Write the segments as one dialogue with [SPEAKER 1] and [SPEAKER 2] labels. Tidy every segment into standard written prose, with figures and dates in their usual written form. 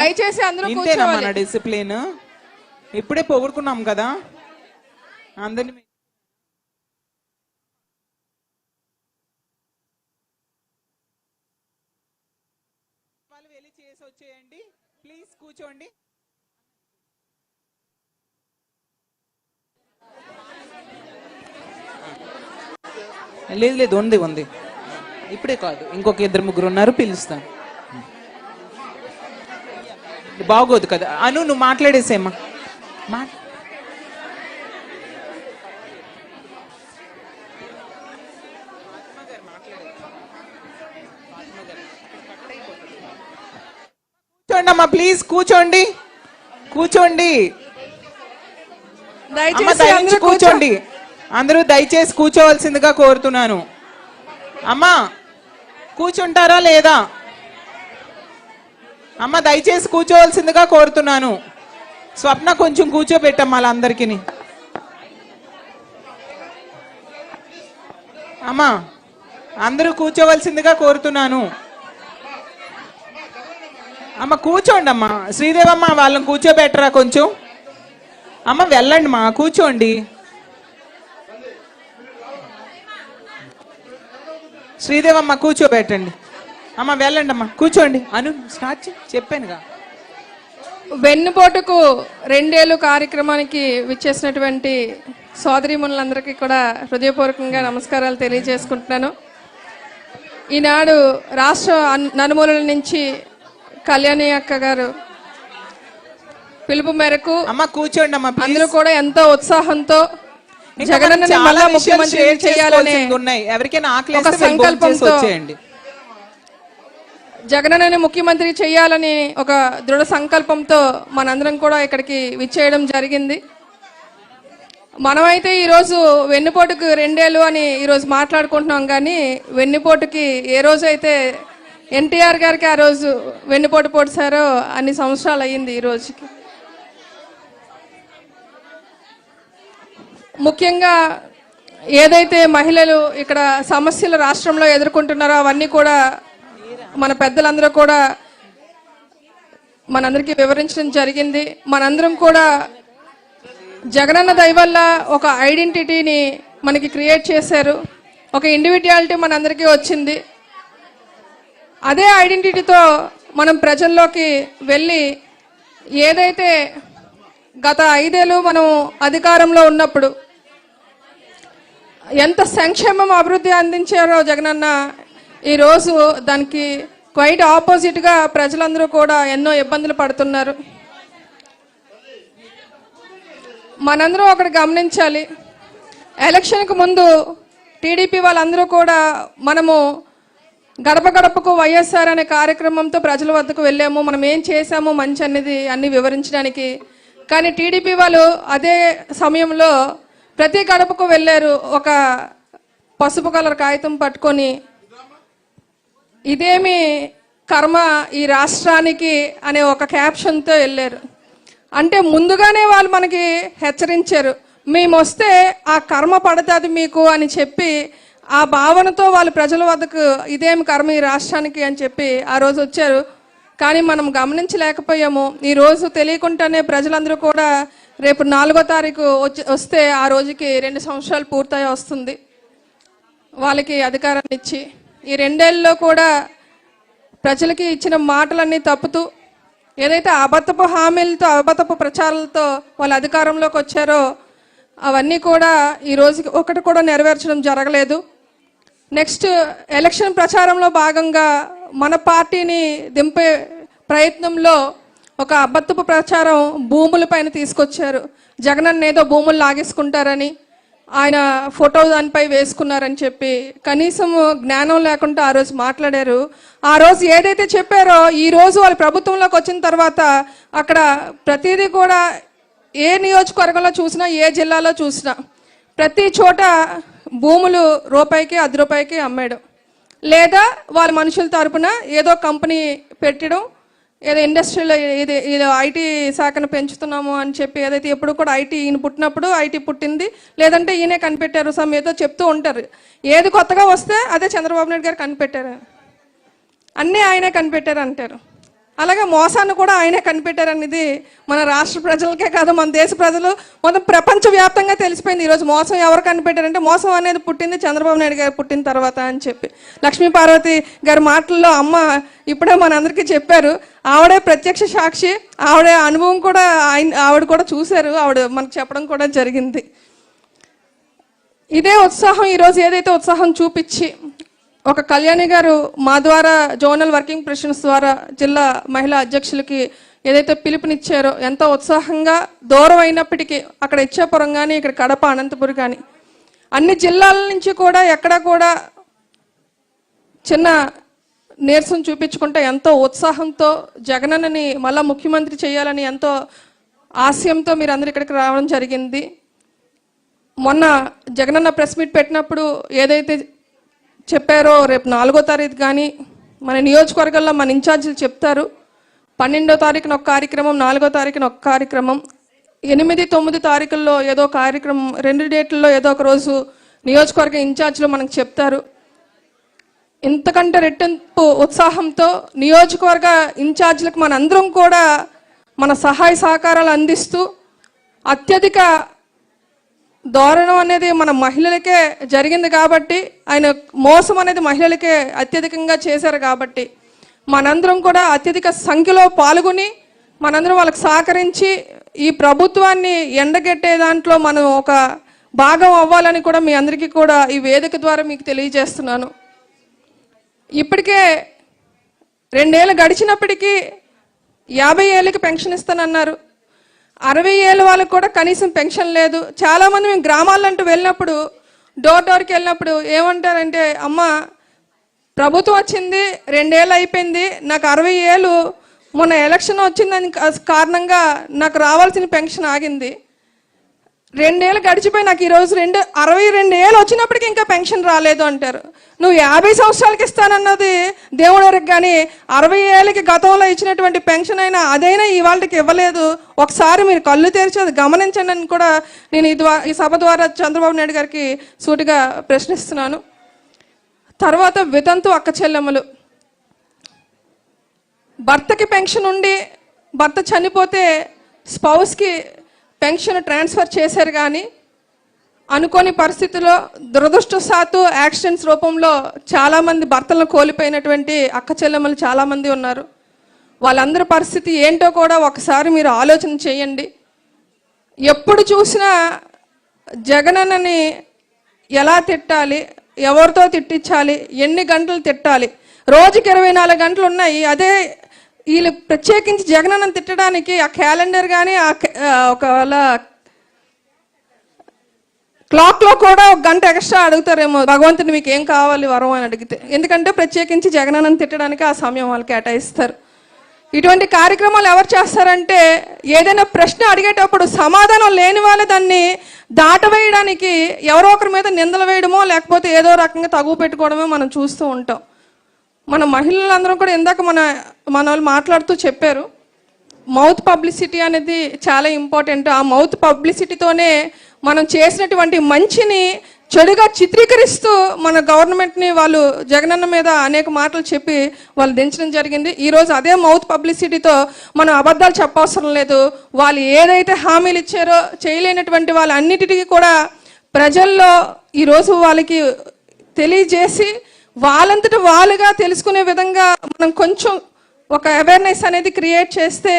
[SPEAKER 1] దయచేసి అందరూ
[SPEAKER 2] ఇంతేనమ్మా నా డిసిప్లిన్. ఇప్పుడే పొగుడుకున్నాం కదా అందరిని. వాళ్ళు వెళ్ళి చేసి వచ్చేయండి ప్లీజ్, కూర్చోండి. లేదు లేదు, ఉంది ఉంది, ఇప్పుడే కాదు, ఇంకొక 2-3 ఉన్నారు, పిలుస్తాను. బాగోదు కదా అను, నువ్వు మాట్లాడేసేమ్మా. కూర్చోండి అమ్మా ప్లీజ్, కూర్చోండి కూర్చోండి, దయచేసి కూర్చోండి. అందరూ దయచేసి కూర్చోవలసిందిగా కోరుతున్నాను. అమ్మా కూర్చుంటారా లేదా? అమ్మ దయచేసి కూర్చోవలసిందిగా కోరుతున్నాను. స్వప్న కొంచెం కూర్చోబెట్టమ్మా వాళ్ళందరికీ. అమ్మా అందరూ కూర్చోవలసిందిగా కోరుతున్నాను. అమ్మ కూర్చోండి అమ్మా. శ్రీదేవమ్మ వాళ్ళని కూర్చోబెట్టరా కొంచెం. అమ్మ వెళ్ళండి మా, కూర్చోండి. శ్రీదేవమ్మ కూర్చోబెట్టండి. అమ్మ వెళ్ళండి అమ్మా, కూర్చోండి. అను స్టార్ట్ చెప్పానుగా.
[SPEAKER 1] వెన్నుపోటుకు 2 ఏళ్ళు కార్యక్రమానికి విచ్చేసినటువంటి సోదరీమణులందరికీ కూడా హృదయపూర్వకంగా నమస్కారాలు తెలియజేసుకుంటున్నాను. ఈనాడు రాష్ట్ర నలుమూలల నుంచి కళ్యాణి అక్క గారు పిలుపు మేరకు
[SPEAKER 2] అమ్మ కూర్చోండి అమ్మా,
[SPEAKER 1] అందరూ కూడా ఎంతో ఉత్సాహంతో జగనన్న మళ్ళా ముఖ్యమంత్రి చేయాలనే ఒక సంకల్పంతో, జగనన్నని ముఖ్యమంత్రి చేయాలని ఒక దృఢ సంకల్పంతో మనందరం కూడా ఇక్కడికి విచ్చేయడం జరిగింది. మనమైతే ఈరోజు వెన్నుపోటుకు 2 ఏళ్ళు అని ఈరోజు మాట్లాడుకుంటున్నాం, కానీ వెన్నుపోటుకి ఏ రోజు అయితే ఎన్టీఆర్ గారికి ఆ రోజు వెన్నుపోటు పొడిచారో అన్ని సంవత్సరాలు అయ్యింది ఈ రోజుకి. ముఖ్యంగా ఏదైతే మహిళలు ఇక్కడ సమస్యలు రాష్ట్రంలో ఎదుర్కొంటున్నారో అవన్నీ కూడా మన పెద్దలందరూ కూడా మనందరికీ వివరించడం జరిగింది. మనందరం కూడా జగనన్న దయ వల్ల ఒక ఐడెంటిటీని మనకి క్రియేట్ చేశారు, ఒక ఇండివిజువాలిటీ మనందరికీ వచ్చింది. అదే ఐడెంటిటీతో మనం ప్రజల్లోకి వెళ్ళి ఏదైతే గత 5 ఏళ్ళు మనం అధికారంలో ఉన్నప్పుడు ఎంత సంక్షేమం అభివృద్ధి అందించారో జగనన్న, ఈరోజు దానికి క్వైట్ ఆపోజిట్గా ప్రజలందరూ కూడా ఎన్నో ఇబ్బందులు పడుతున్నారు. మనందరూ ఒకటి గమనించాలి, ఎలక్షన్కు ముందు టీడీపీ వాళ్ళందరూ కూడా మనము గడప గడపకు వైఎస్ఆర్ అనే కార్యక్రమంతో ప్రజల వద్దకు వెళ్ళాము, మనం ఏం చేశాము మంచి అనేది అన్ని వివరించడానికి. కానీ టీడీపీ వాళ్ళు అదే సమయంలో ప్రతి గడపకు వెళ్ళారు, ఒక పసుపు కలర్ కాగితం పట్టుకొని ఇదేమి కర్మ ఈ రాష్ట్రానికి అనే ఒక క్యాప్షన్తో వెళ్ళారు. అంటే ముందుగానే వాళ్ళు మనకి హెచ్చరించారు, మేము వస్తే ఆ కర్మ పడుతుంది మీకు అని చెప్పి ఆ భావనతో వాళ్ళు ప్రజల వద్దకు ఇదేమి కర్మ ఈ రాష్ట్రానికి అని చెప్పి ఆ రోజు వచ్చారు. కానీ మనం గమనించలేకపోయాము. ఈరోజు తెలియకుండానే ప్రజలందరూ కూడా రేపు 4వ తారీఖు వస్తే ఆ రోజుకి 2 సంవత్సరాలు పూర్తయి వస్తుంది వాళ్ళకి అధికారాన్ని ఇచ్చి. ఈ 2 ఏళ్ళలో కూడా ప్రజలకి ఇచ్చిన మాటలన్నీ తప్పుతూ ఏదైతే అబద్ధపు హామీలతో అబద్ధపు ప్రచారాలతో వాళ్ళ అధికారంలోకి వచ్చారో అవన్నీ కూడా ఈ రోజుకి ఒకటి కూడా నెరవేర్చడం జరగలేదు. నెక్స్ట్ ఎలక్షన్ ప్రచారంలో భాగంగా మన పార్టీని దింపే ప్రయత్నంలో ఒక అబద్ధపు ప్రచారం భూముల పైన తీసుకొచ్చారు. జగనన్న ఏదో భూములు లాగేసుకుంటారని ఆయన ఫోటో దానిపై వేసుకున్నారని చెప్పి కనీసం జ్ఞానం లేకుండా ఆ రోజు మాట్లాడారు. ఆ రోజు ఏదైతే చెప్పారో ఈ రోజు వాళ్ళు ప్రభుత్వంలోకి వచ్చిన తర్వాత అక్కడ ప్రతిదీ కూడా ఏ నియోజకవర్గంలో చూసినా ఏ జిల్లాలో చూసినా ప్రతి చోట భూములు రూపాయికి 10 రూపాయికి అమ్మేయడం, లేదా వాళ్ళ మనుషుల తరపున ఏదో కంపెనీ పెట్టడం, ఏదో ఇండస్ట్రీలో ఇది ఐటీ శాఖను పెంచుతున్నాము అని చెప్పి ఏదైతే ఎప్పుడు కూడా ఐటీ ఈయన పుట్టినప్పుడు ఐటీ పుట్టింది, లేదంటే ఈయనే కనిపెట్టారు సమ్ ఏదో చెప్తూ ఉంటారు. ఏది కొత్తగా వస్తే అదే చంద్రబాబు నాయుడు గారు కనిపెట్టారు, అన్నీ ఆయనే కనిపెట్టారు అంటారు. అలాగే మోసాన్ని కూడా ఆయనే కనిపెట్టారనేది మన రాష్ట్ర ప్రజలకే కాదు, మన దేశ ప్రజలు మొత్తం ప్రపంచవ్యాప్తంగా తెలిసిపోయింది ఈరోజు మోసం ఎవరు కనిపెట్టారంటే మోసం అనేది పుట్టింది చంద్రబాబు నాయుడు గారు పుట్టిన తర్వాత అని చెప్పి. లక్ష్మీ పార్వతి గారి మాటల్లో అమ్మ ఇప్పుడే మనందరికీ చెప్పారు. ఆవిడే ప్రత్యక్ష సాక్షి, ఆవిడ అనుభవం కూడా ఆవిడ కూడా చూశారు, ఆవిడ మనకు చెప్పడం కూడా జరిగింది. ఇదే ఉత్సాహం ఈరోజు ఏదైతే ఉత్సాహం చూపించి ఒక కళ్యాణి గారు మా ద్వారా జోనల్ వర్కింగ్ ప్రెసిడెంట్స్ ద్వారా జిల్లా మహిళా అధ్యక్షులకి ఏదైతే పిలుపునిచ్చారో ఎంతో ఉత్సాహంగా దూరం అయినప్పటికీ అక్కడ ఇచ్చాపురం కానీ ఇక్కడ కడప అనంతపురం కానీ అన్ని జిల్లాల నుంచి కూడా ఎక్కడ కూడా చిన్న నీరసం చూపించుకుంటే ఎంతో ఉత్సాహంతో జగనన్నని మళ్ళా ముఖ్యమంత్రి చేయాలని ఎంతో ఆశయంతో మీరు అందరు ఇక్కడికి రావడం జరిగింది. మొన్న జగనన్న ప్రెస్ మీట్ పెట్టినప్పుడు ఏదైతే చెప్పారో రేపు 4వ తారీఖు కానీ మన నియోజకవర్గంలో మన ఇన్ఛార్జీలు చెప్తారు. 12వ తారీఖున ఒక కార్యక్రమం, 4వ తారీఖున ఒక కార్యక్రమం, 8, 9 తారీఖుల్లో ఏదో కార్యక్రమం, 2 డేట్లలో ఏదో ఒక రోజు నియోజకవర్గ ఇన్ఛార్జీలు మనకు చెప్తారు. ఇంతకంటే రెట్టింపు ఉత్సాహంతో నియోజకవర్గ ఇన్ఛార్జీలకు మనందరం కూడా మన సహాయ సహకారాలు అందిస్తూ అత్యధిక దారుణం అనేది మన మహిళలకే జరిగింది కాబట్టి, ఆయన మోసం అనేది మహిళలకే అత్యధికంగా చేశారు కాబట్టి మనందరం కూడా అత్యధిక సంఖ్యలో పాల్గొని మనందరం వాళ్ళకి సహకరించి ఈ ప్రభుత్వాన్ని ఎండగట్టే దాంట్లో మనం ఒక భాగం అవ్వాలని కూడా మీ అందరికీ కూడా ఈ వేదిక ద్వారా మీకు తెలియజేస్తున్నాను. ఇప్పటికే 2 ఏళ్ళు గడిచినప్పటికీ 50 ఏళ్ళకి పెన్షన్ ఇస్తానన్నారు. 60 ఏళ్ళ వాళ్ళకి కూడా కనీసం పెన్షన్ లేదు. చాలామంది మేము గ్రామాలంటూ వెళ్ళినప్పుడు డోర్కి వెళ్ళినప్పుడు ఏమంటారంటే, అమ్మ ప్రభుత్వం వచ్చింది 2 ఏళ్ళు అయిపోయింది, నాకు 60 ఏళ్ళు మొన్న ఎలక్షన్ వచ్చిందని కారణంగా నాకు రావాల్సిన పెన్షన్ ఆగింది. 2 ఏళ్ళు గడిచిపోయి నాకు ఈరోజు 62 ఏళ్ళు వచ్చినప్పటికీ ఇంకా పెన్షన్ రాలేదు అంటారు. నువ్వు 50 సంవత్సరాలకి ఇస్తానన్నది దేవుడి వరకు, కానీ 60 ఏళ్ళకి గతంలో ఇచ్చినటువంటి పెన్షన్ అయినా అదైనా ఇవాళకి ఇవ్వలేదు. ఒకసారి మీరు కళ్ళు తెరిచి అది గమనించండి అని కూడా నేను ఈ సభ ద్వారా చంద్రబాబు నాయుడు గారికి సూటిగా ప్రశ్నిస్తున్నాను. తర్వాత వితంతు అక్క చెల్లెమ్మలు, భర్తకి పెన్షన్ ఉండి భర్త చనిపోతే స్పౌస్కి పెన్షన్ ట్రాన్స్ఫర్ చేశారు, కానీ అనుకోని పరిస్థితుల్లో దురదృష్టవశాత్తు యాక్సిడెంట్స్ రూపంలో చాలామంది భర్తలను కోల్పోయినటువంటి అక్క చెల్లెమ్మలు చాలామంది ఉన్నారు. వాళ్ళందరి పరిస్థితి ఏంటో కూడా ఒకసారి మీరు ఆలోచన చేయండి. ఎప్పుడు చూసినా జగనన్నని ఎలా తిట్టాలి, ఎవరితో తిట్టించాలి, ఎన్ని గంటలు తిట్టాలి, రోజుకి 24 గంటలు ఉన్నాయి. అదే వీళ్ళు ప్రత్యేకించి జగనన్నని తిట్టడానికి ఆ క్యాలెండర్ కానీ ఒకవేళ క్లాక్లో కూడా 1 గంట ఎక్స్ట్రా అడుగుతారేమో, భగవంతుని మీకు ఏం కావాలి వరం అని అడిగితే. ఎందుకంటే ప్రత్యేకించి జగనన్నని తిట్టడానికి ఆ సమయం వాళ్ళు కేటాయిస్తారు. ఇటువంటి కార్యక్రమాలు ఎవరు చేస్తారంటే, ఏదైనా ప్రశ్న అడిగేటప్పుడు సమాధానం లేని వాళ్ళు దాన్ని దాటవేయడానికి ఎవరో ఒకరి మీద నిందలు వేయడమో లేకపోతే ఏదో రకంగా తగువ పెట్టుకోవడమో మనం చూస్తూ ఉంటాం. మన మహిళలందరం కూడా ఇందాక మన వాళ్ళు మాట్లాడుతూ చెప్పారు, మౌత్ పబ్లిసిటీ అనేది చాలా ఇంపార్టెంట్. ఆ మౌత్ పబ్లిసిటీతోనే మనం చేసినటువంటి మంచిని చెడుగా చిత్రీకరిస్తూ మన గవర్నమెంట్ని వాళ్ళు జగనన్న మీద అనేక మాటలు చెప్పి వాళ్ళు దించడం జరిగింది. ఈరోజు అదే మౌత్ పబ్లిసిటీతో మనం అబద్ధాలు చెప్పవసరం లేదు. వాళ్ళు ఏదైతే హామీలు ఇచ్చారో చేయలేనటువంటి వాళ్ళన్నిటికీ కూడా ప్రజల్లో ఈరోజు వాళ్ళకి తెలియజేసి వాళ్ళంతట వాళ్ళుగా తెలుసుకునే విధంగా మనం కొంచెం ఒక అవేర్నెస్ అనేది క్రియేట్ చేస్తే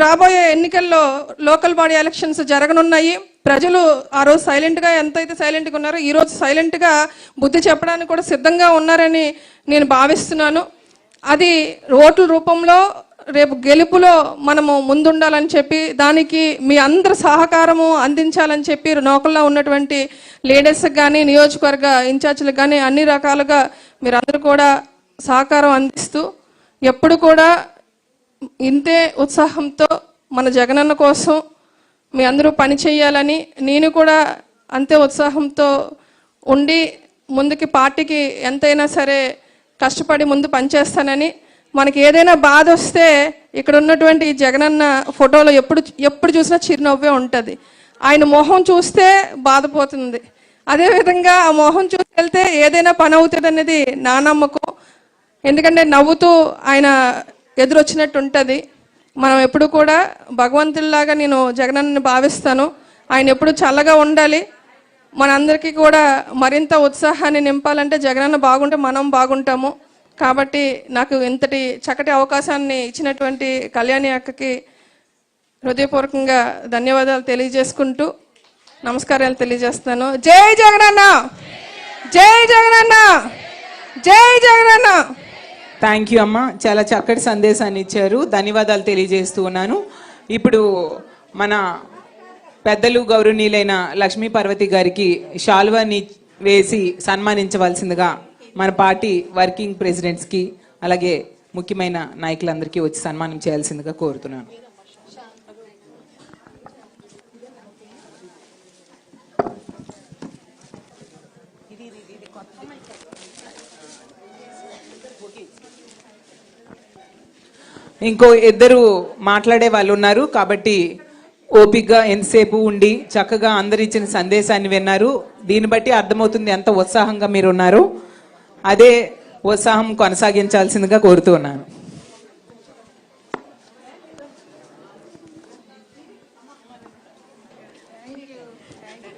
[SPEAKER 1] రాబోయే ఎన్నికల్లో లోకల్ బాడీ ఎలక్షన్స్ జరగనున్నాయి. ప్రజలు ఆ రోజు సైలెంట్గా ఎంతైతే సైలెంట్గా ఉన్నారో ఈరోజు సైలెంట్గా బుద్ధి చెప్పడానికి కూడా సిద్ధంగా ఉన్నారని నేను భావిస్తున్నాను. అది ఓట్ల రూపంలో రేపు గెలుపులో మనము ముందుండాలని చెప్పి దానికి మీ అందరి సహకారము అందించాలని చెప్పి లోకల్లో ఉన్నటువంటి లీడర్స్కి కానీ నియోజకవర్గ ఇన్ఛార్జీలకు కానీ అన్ని రకాలుగా మీరందరూ కూడా సహకారం అందిస్తూ ఎప్పుడు కూడా ఇంతే ఉత్సాహంతో మన జగనన్న కోసం మీ అందరూ పని చేయాలని, నేను కూడా అంతే ఉత్సాహంతో ఉండి ముందుకి పార్టీకి ఎంతైనా సరే కష్టపడి ముందు పనిచేస్తానని, మనకి ఏదైనా బాధ వస్తే ఇక్కడ ఉన్నటువంటి జగనన్న ఫోటోలో ఎప్పుడు చూసినా చిరునవ్వే ఉంటుంది. ఆయన మొహం చూస్తే బాధపోతుంది. అదేవిధంగా ఆ మొహం చూసి వెళ్తే ఏదైనా పని అవుతుంది అనేది నా నమ్మకం. ఎందుకంటే నవ్వుతూ ఆయన ఎదురొచ్చినట్టు ఉంటుంది. మనం ఎప్పుడు కూడా భగవంతుల్లాగా నేను జగనన్నని భావిస్తాను. ఆయన ఎప్పుడు చల్లగా ఉండాలి. మనందరికీ కూడా మరింత ఉత్సాహాన్ని నింపాలంటే జగనన్న బాగుంటే మనం బాగుంటాము. కాబట్టి నాకు ఇంతటి చక్కటి అవకాశాన్ని ఇచ్చినటువంటి కళ్యాణి అక్కకి హృదయపూర్వకంగా ధన్యవాదాలు తెలియజేసుకుంటూ నమస్కారాలు తెలియజేస్తాను. జై జగనన్న, జై జగనన్న, జై జగనన్న.
[SPEAKER 2] థ్యాంక్ యూ అమ్మ, చాలా చక్కటి సందేశాన్ని ఇచ్చారు. ధన్యవాదాలు తెలియజేస్తూ ఉన్నాను. ఇప్పుడు మన పెద్దలు గౌరవనీయులైన లక్ష్మీ పార్వతి గారికి శాల్వాని వేసి సన్మానించవలసిందిగా మన పార్టీ వర్కింగ్ ప్రెసిడెంట్స్కి అలాగే ముఖ్యమైన నాయకులందరికీ వచ్చి సన్మానం చేయాల్సిందిగా కోరుతున్నాను. ఇంకో ఇద్దరు మాట్లాడే వాళ్ళు ఉన్నారు కాబట్టి ఓపికగా ఎంతసేపు ఉండి చక్కగా అందరు ఇచ్చిన సందేశాన్ని విన్నారు. దీన్ని బట్టి అర్థమవుతుంది ఎంత ఉత్సాహంగా మీరు ఉన్నారు. అదే ఉత్సాహం కొనసాగించాల్సిందిగా కోరుతూ ఉన్నాను.